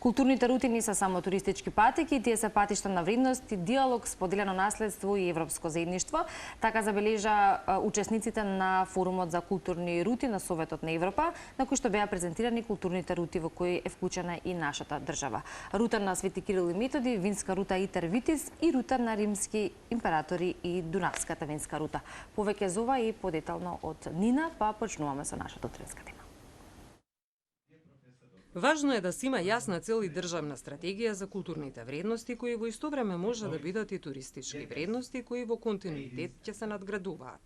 Културните рути не се само туристички патеки, тие се патишта на вредности, диалог, споделено наследство и европско заедништво. Така забележа учесниците на форумот за културни рути на Советот на Европа, на кој што беа презентирани културните рути во кои е вклучена и нашата држава. Рута на Свети Кирил и Методи, винска рута Итер Витис и рута на римски императори и Дунавската винска рута. Повеќе за ова и подетално од Нина, па почнуваме со нашата утреска тема. Важно е да се има јасна цел и државна стратегија за културните вредности, кои во исто време може да бидат и туристички вредности, кои во континуитет ќе се надградуваат.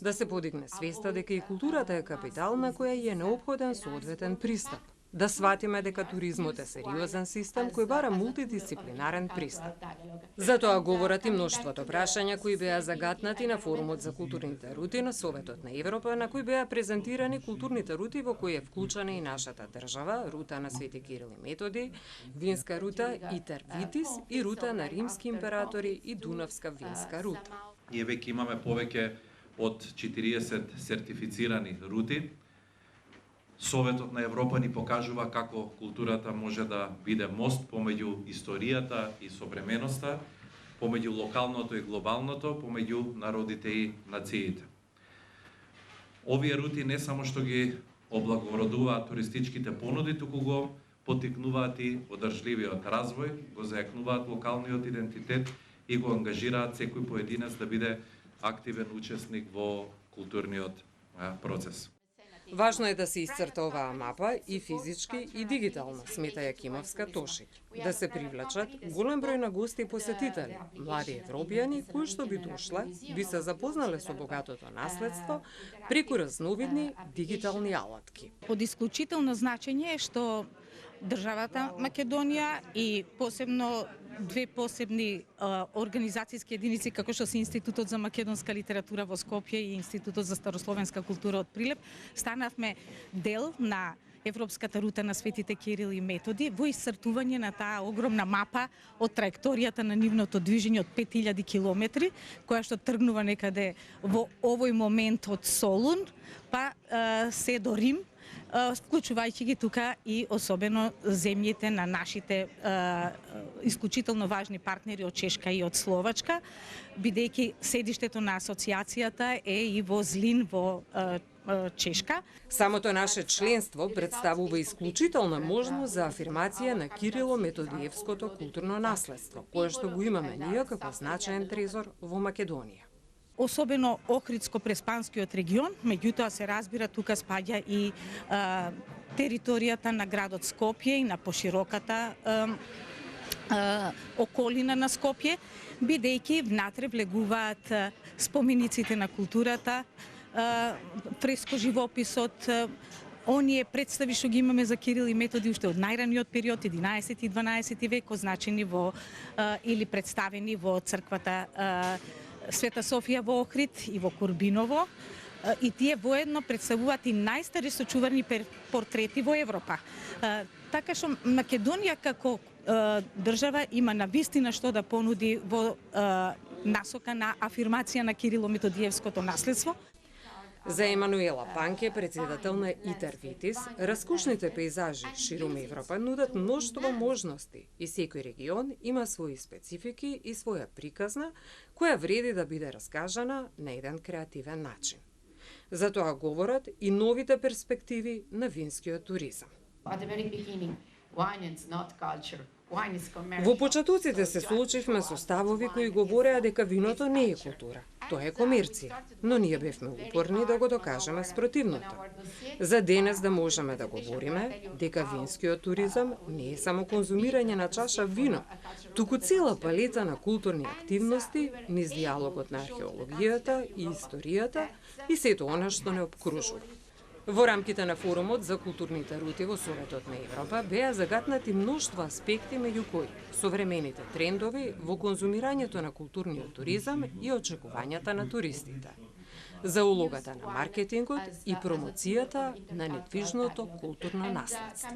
Да се подигне свеста дека и културата е капитал на која е неопходен соодветен пристап. Да сватиме дека туризмот е сериозен систем кој бара мултидисциплинарен пристап. Затоа говорат и мноштвото прашања кои беа загатнати на форумот за културните рути на Советот на Европа, на кои беа презентирани културните рути во кои е вклучена и нашата држава, рута на Свети Кирил и Методи, винска рута Итер Витис и рута на римски императори и Дунавска винска рута. Ние веќе имаме повеќе од 40 сертифицирани рути. Советот на Европа ни покажува како културата може да биде мост помеѓу историјата и современоста, помеѓу локалното и глобалното, помеѓу народите и нациите. Овие рути не само што ги облагородуваат туристичките понуди, туку го поттикнуваат и одржливиот развој, го заекнуваат локалниот идентитет и го ангажираат секој поединец да биде активен учесник во културниот процес. Важно е да се исцрта оваа мапа и физички и дигитално, смета Јакимовска Тошиќ. Да се привлечат голем број на гости и посетители, млади европјани кои што би дошле, би се запознале со богатото наследство преку разновидни дигитални алатки. Од исклучително значење е што државата Македонија и посебно две посебни организацијски единици како што се Институтот за македонска литература во Скопје и Институтот за старословенска култура од Прилеп, станавме дел на Европската рута на Светите Кирил и Методи во исцртување на таа огромна мапа од траекторијата на нивното движење од 5000 километри, која што тргнува некаде во овој момент од Солун, па се до Рим, вклучувајќи ги тука и особено земјите на нашите исклучително важни партнери од Чешка и од Словачка, бидејќи седиштето на асоциацијата е и во Злин во Чешка. Самото наше членство представува исклучителна можност за афирмација на Кирило-Методиевското културно наследство, кое што го имаме ние како значаен трезор во Македонија. Особено Охридско-Преспанскиот регион, меѓутоа се разбира тука спаѓа и територијата на градот Скопје и на пошироката околина на Скопје, бидејќи внатре влегуваат спомениците на културата, фреско живописот, оние представи што ги имаме за Кирил и Методи уште од најраниот период, 11 и 12 век, означени во или представени во црквата Света Софија во Охрид и во Курбиново, и тие воедно представуваат и најстари сочувани портрети во Европа. Така што Македонија како држава има навистина што да понуди во насока на афирмација на Кирило-Методиевското наследство. За Емануела Панке, председател на Итер Витис, раскошните пејзажи ширум Европа нудат мноштво можности и секој регион има своји специфики и своја приказна која вреди да биде раскажана на еден креативен начин. Затоа говорат и новите перспективи на винскиот туризам. Во почетоците се соочивме со ставови кои говореа дека виното не е култура, тоа е комерција, но ние бевме упорни да го докажеме спротивното. За денес да можеме да говориме дека винскиот туризам не е само конзумирање на чаша вино, туку цела палета на културни активности низ диалогот на археологијата и историјата и сето она што не обкружува. Во рамките на форумот за културните рути во Советот на Европа беа загатнати мноштво аспекти меѓу кои современите трендови во конзумирањето на културниот туризам и очекувањата на туристите, за улогата на маркетингот и промоцијата на недвижното културно наследство.